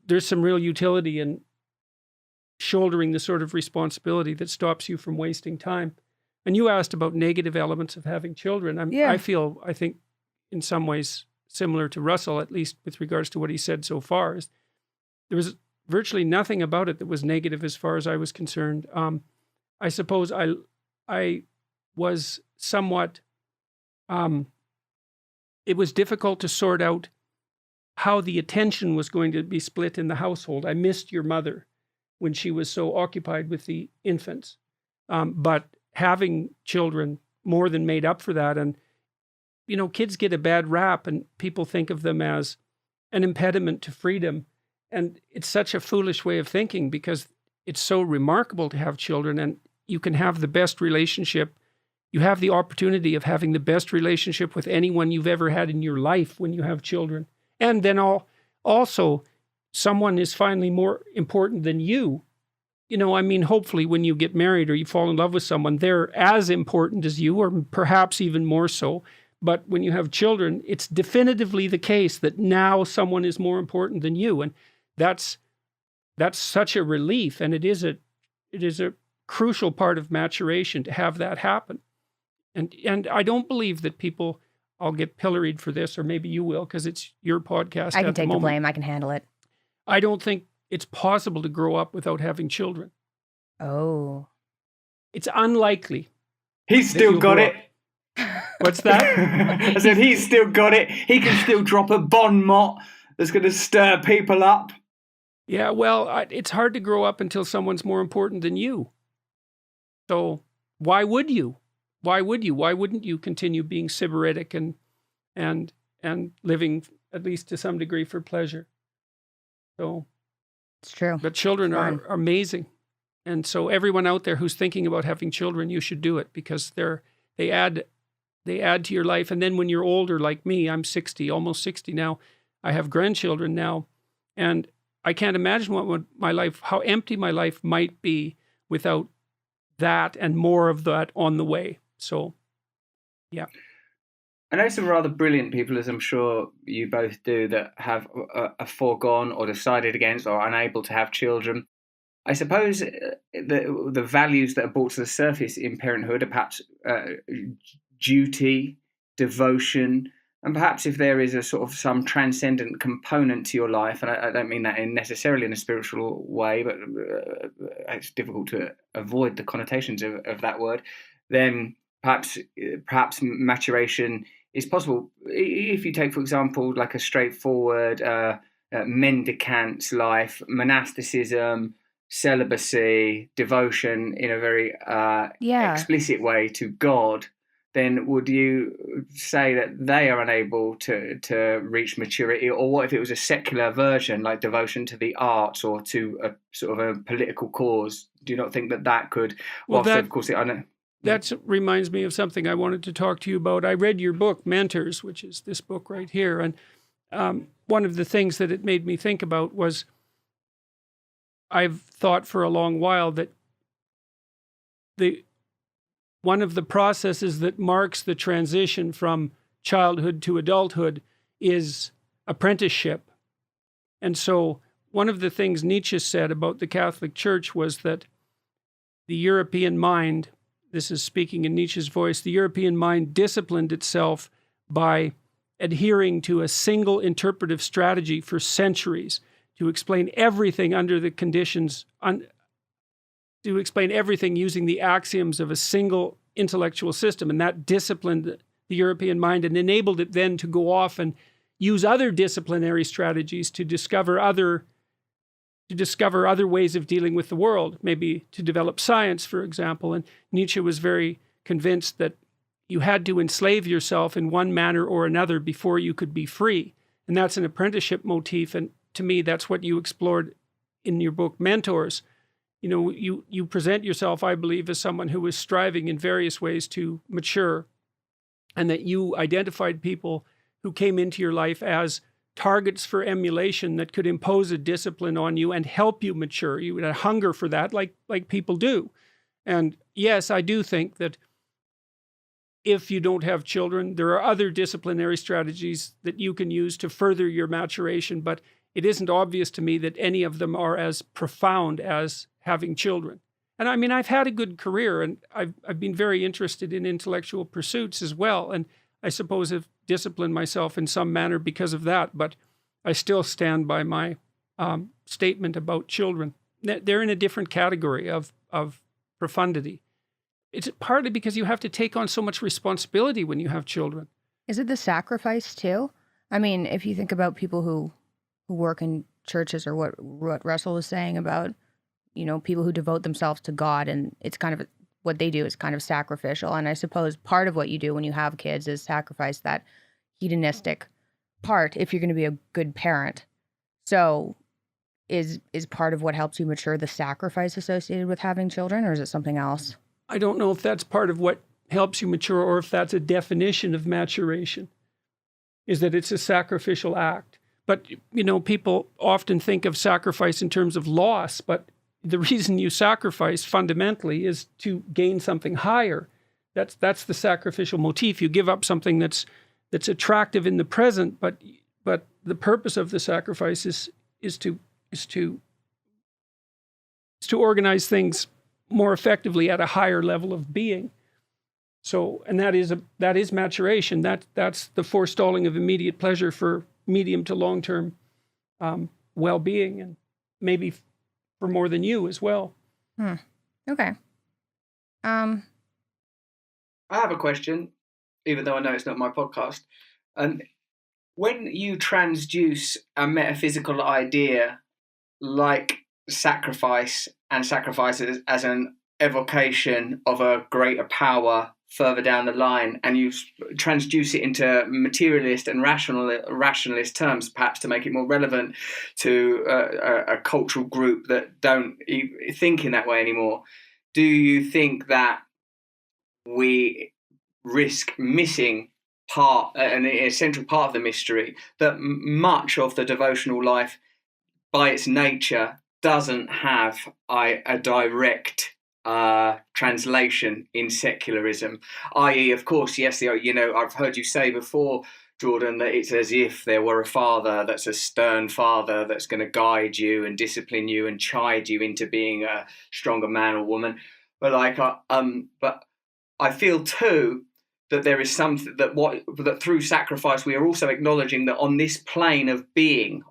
there's some real utility in shouldering the sort of responsibility that stops you from wasting time. And you asked about negative elements of having children. I think in some ways similar to Russell, at least with regards to what he said so far, is there was virtually nothing about it that was negative as far as I was concerned. I suppose I was somewhat, it was difficult to sort out how the attention was going to be split in the household. I missed your mother when she was so occupied with the infants. But having children more than made up for that. And, kids get a bad rap and people think of them as an impediment to freedom. And it's such a foolish way of thinking because it's so remarkable to have children and you can have the best relationship. You have the opportunity of having the best relationship with anyone you've ever had in your life when you have children. And then also, someone is finally more important than you. Hopefully when you get married or you fall in love with someone, they're as important as you, or perhaps even more so. But when you have children, it's definitively the case that now someone is more important than you. And that's such a relief. And it is a crucial part of maturation to have that happen. And I don't believe that people, I'll get pilloried for this, or maybe you will, because it's your podcast. I can take the blame. I can handle it. I don't think it's possible to grow up without having children. Oh. It's unlikely. He's still got it. What's that? I said he's still got it. He can still drop a bon mot that's going to stir people up. Yeah, well, it's hard to grow up until someone's more important than you. So why would you? Why would you? Why wouldn't you continue being sybaritic and living, at least to some degree, for pleasure? So it's true. But children are amazing. And so everyone out there who's thinking about having children, you should do it because they add to your life. And then when you're older, like me, I'm 60, almost 60 now. I have grandchildren now. And I can't imagine how empty my life might be without that and more of that on the way. So, yeah. I know some rather brilliant people, as I'm sure you both do, that have a foregone or decided against or unable to have children. I suppose the values that are brought to the surface in parenthood are perhaps duty, devotion, and perhaps if there is a sort of some transcendent component to your life, and I don't mean that necessarily in a spiritual way, but it's difficult to avoid the connotations of that word, then perhaps maturation is possible. If you take, for example, like a straightforward mendicant's life, monasticism, celibacy, devotion in a very explicit way to God, then would you say that they are unable to reach maturity? Or what if it was a secular version, like devotion to the arts or to a sort of a political cause? Do you not think that could... That reminds me of something I wanted to talk to you about. I read your book, Mentors, which is this book right here. And one of the things that it made me think about was I've thought for a long while that one of the processes that marks the transition from childhood to adulthood is apprenticeship. And so one of the things Nietzsche said about the Catholic Church was that the European mind, this is speaking in Nietzsche's voice, the European mind disciplined itself by adhering to a single interpretive strategy for centuries to explain everything under the conditions, to explain everything using the axioms of a single intellectual system. And that disciplined the European mind and enabled it then to go off and use other disciplinary strategies to discover other ways of dealing with the world, maybe to develop science, for example. And Nietzsche was very convinced that you had to enslave yourself in one manner or another before you could be free. And that's an apprenticeship motif. And to me, that's what you explored in your book, Mentors. You know, you present yourself, I believe, as someone who is striving in various ways to mature, and that you identified people who came into your life as targets for emulation that could impose a discipline on you and help you mature. You had a hunger for that, like people do. And yes, I do think that if you don't have children, there are other disciplinary strategies that you can use to further your maturation. But it isn't obvious to me that any of them are as profound as having children. And I mean, I've had a good career, and I've been very interested in intellectual pursuits as well, and I suppose have disciplined myself in some manner because of that. But I still stand by my statement about children. They're in a different category of profundity. It's partly because you have to take on so much responsibility when you have children. Is it the sacrifice too? I mean, if you think about people who work in churches, or what Russell was saying about, people who devote themselves to God, and it's kind of what they do is kind of sacrificial. And I suppose part of what you do when you have kids is sacrifice that hedonistic part if you're going to be a good parent. So is part of what helps you mature the sacrifice associated with having children, or is it something else? I don't know if that's part of what helps you mature, or if that's a definition of maturation, is that it's a sacrificial act. But, people often think of sacrifice in terms of loss, but the reason you sacrifice fundamentally is to gain something higher. That's the sacrificial motif. You give up something that's attractive in the present, but the purpose of the sacrifice is to organize things more effectively at a higher level of being. So, and that is maturation. That's the forestalling of immediate pleasure for medium to long-term well-being, and maybe for more than you as well. Okay. I have a question, even though I know it's not my podcast. When you transduce a metaphysical idea like sacrifice, and sacrifice as an evocation of a greater power further down the line, and you transduce it into materialist and rationalist terms, perhaps to make it more relevant to a cultural group that don't think in that way anymore, do you think that we risk missing an essential part of the mystery, that much of the devotional life by its nature doesn't have a direct translation in secularism, i.e., of course, yes, I've heard you say before, Jordan, that it's as if there were a father that's a stern father that's going to guide you and discipline you and chide you into being a stronger man or woman. But but I feel too that there is something that through sacrifice we are also acknowledging that on this plane of being,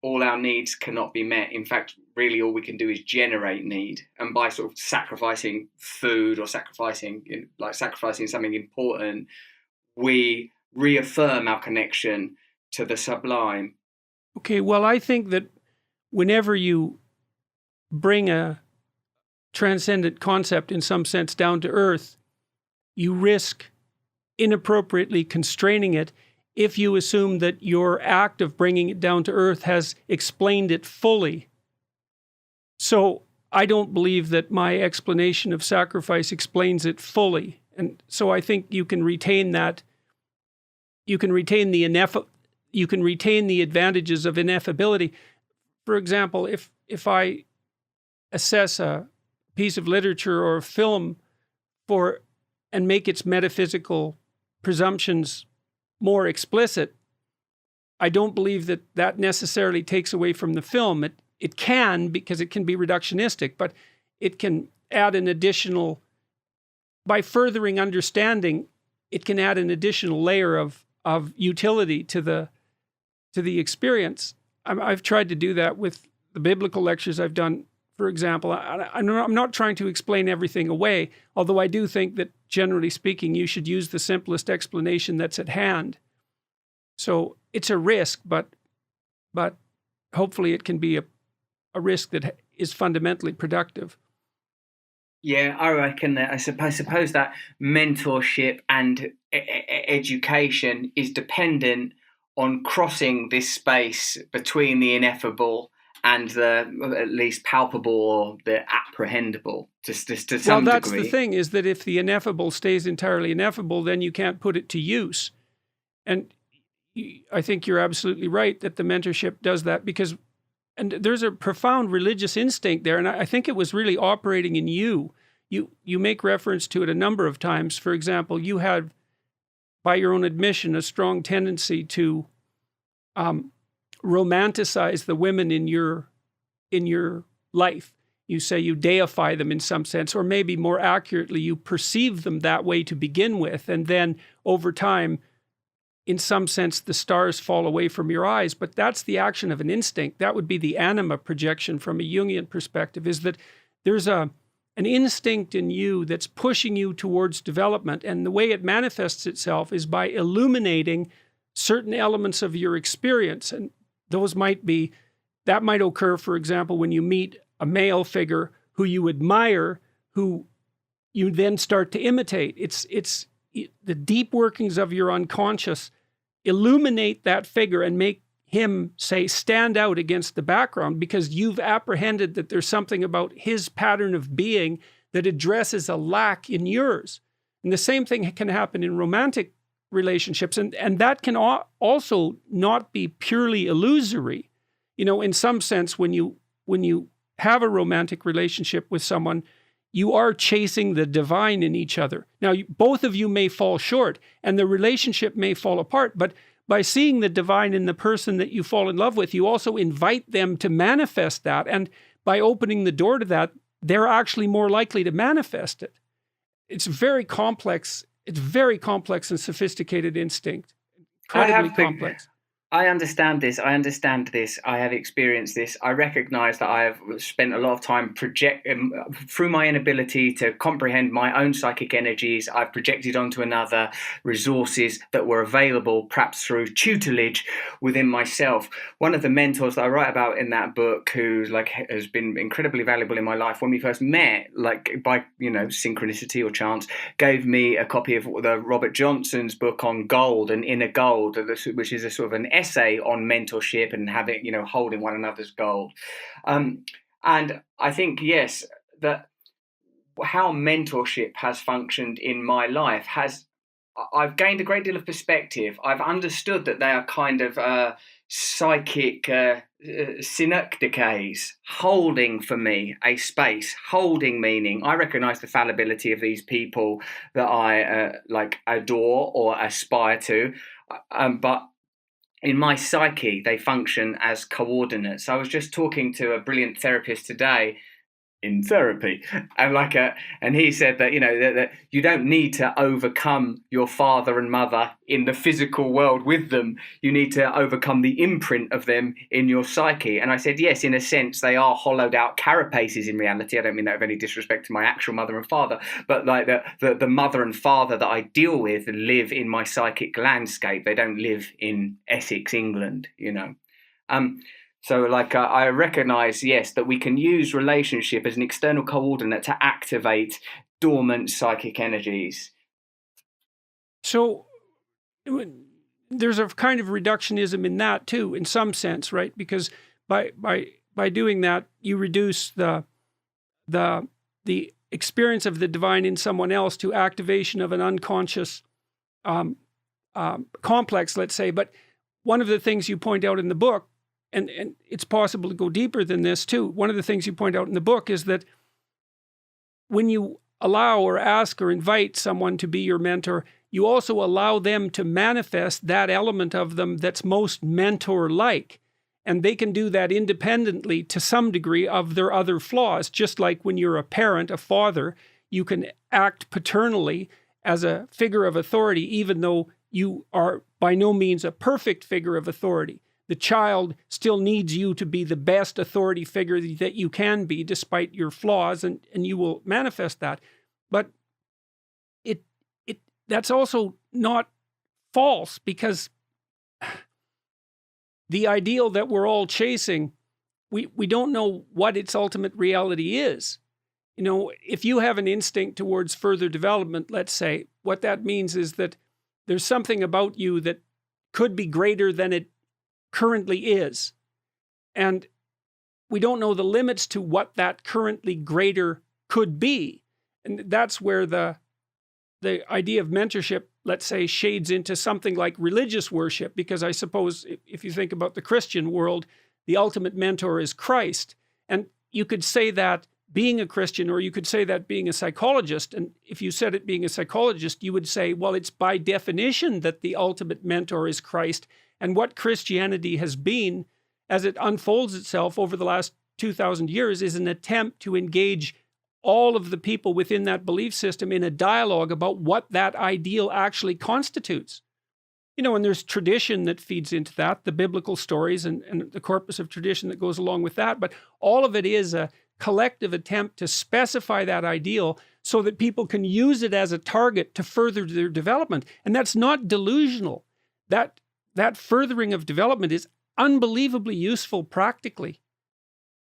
all our needs cannot be met. In fact, really all we can do is generate need, and by sort of sacrificing food or sacrificing something important, we reaffirm our connection to the sublime. Okay, well, I think that whenever you bring a transcendent concept in some sense down to earth, you risk inappropriately constraining it if you assume that your act of bringing it down to earth has explained it fully. So I don't believe that my explanation of sacrifice explains it fully. And so I think you can retain that. You can retain the advantages of ineffability. For example, if I assess a piece of literature or a film and make its metaphysical presumptions more explicit, I don't believe that necessarily takes away from the film. It can, because it can be reductionistic, but it can add an additional, by furthering understanding, it can add an additional layer of utility to the experience. I've tried to do that with the biblical lectures I've done. For example, I'm not trying to explain everything away, although I do think that, generally speaking, you should use the simplest explanation that's at hand. So it's a risk, but hopefully it can be a risk that is fundamentally productive. Yeah, I reckon that I suppose that mentorship and education is dependent on crossing this space between the ineffable and the at least palpable or the apprehendable to some degree. Well, that's the thing, is that if the ineffable stays entirely ineffable, then you can't put it to use. And I think you're absolutely right that the mentorship does that, because, and there's a profound religious instinct there, and I think it was really operating in you. You make reference to it a number of times. For example, you had, by your own admission, a strong tendency to romanticize the women in your life. You say you deify them in some sense, or maybe more accurately, you perceive them that way to begin with, and then over time, in some sense, the stars fall away from your eyes. But that's the action of an instinct. That would be the anima projection from a Jungian perspective, is that there's an instinct in you that's pushing you towards development, and the way it manifests itself is by illuminating certain elements of your experience. And that might occur, for example, when you meet a male figure who you admire, who you then start to imitate. It's the deep workings of your unconscious illuminate that figure and make him, say, stand out against the background, because you've apprehended that there's something about his pattern of being that addresses a lack in yours. And the same thing can happen in romantic relationships, and that can also not be purely illusory. In some sense, when you have a romantic relationship with someone, you are chasing the divine in each other. Now, both of you may fall short, and the relationship may fall apart, but by seeing the divine in the person that you fall in love with, you also invite them to manifest that, and by opening the door to that, they're actually more likely to manifest it. It's very complex. It's very complex and sophisticated instinct. Incredibly complex. I understand this. I have experienced this. I recognize that I have spent a lot of time through my inability to comprehend my own psychic energies. I've projected onto another resources that were available, perhaps through tutelage within myself. One of the mentors that I write about in that book, who has been incredibly valuable in my life, when we first met, by synchronicity or chance, gave me a copy of the Robert Johnson's book on gold and inner gold, which is a sort of an essay on mentorship and having, holding one another's gold. And I think, yes, that how mentorship has functioned in my life I've gained a great deal of perspective. I've understood that they are kind of psychic synecdoches, holding for me a space, holding meaning. I recognize the fallibility of these people that I adore or aspire to, but in my psyche, they function as coordinates. I was just talking to a brilliant therapist today in therapy, and he said that that you don't need to overcome your father and mother in the physical world with them. You need to overcome the imprint of them in your psyche. And I said, yes, in a sense, they are hollowed out carapaces in reality. I don't mean that with any disrespect to my actual mother and father, but the mother and father that I deal with live in my psychic landscape. They don't live in Essex, England, So I recognize, yes, that we can use relationship as an external coordinate to activate dormant psychic energies. So there's a kind of reductionism in that too, in some sense, right? Because by doing that, you reduce the experience of the divine in someone else to activation of an unconscious complex, let's say. But one of the things you point out in the book, and it's possible to go deeper than this too. One of the things you point out in the book is that when you allow or ask or invite someone to be your mentor, you also allow them to manifest that element of them that's most mentor-like. And they can do that independently to some degree of their other flaws. Just like when you're a parent, a father, you can act paternally as a figure of authority, even though you are by no means a perfect figure of authority. The child still needs you to be the best authority figure that you can be, despite your flaws, and you will manifest that. But that's also not false, because the ideal that we're all chasing, we don't know what its ultimate reality is. If you have an instinct towards further development, let's say, what that means is that there's something about you that could be greater than it currently is. And we don't know the limits to what that currently greater could be. And that's where the idea of mentorship, let's say, shades into something like religious worship, because I suppose if you think about the Christian world, the ultimate mentor is Christ. And you could say that being a Christian, or you could say that being a psychologist, and if you said it being a psychologist, you would say, well, it's by definition that the ultimate mentor is Christ, and what Christianity has been as it unfolds itself over the last 2,000 years is an attempt to engage all of the people within that belief system in a dialogue about what that ideal actually constitutes. You know, and there's tradition that feeds into that, the biblical stories and the corpus of tradition that goes along with that, but all of it is a collective attempt to specify that ideal so that people can use it as a target to further their development. And that's not delusional. That furthering of development is unbelievably useful practically.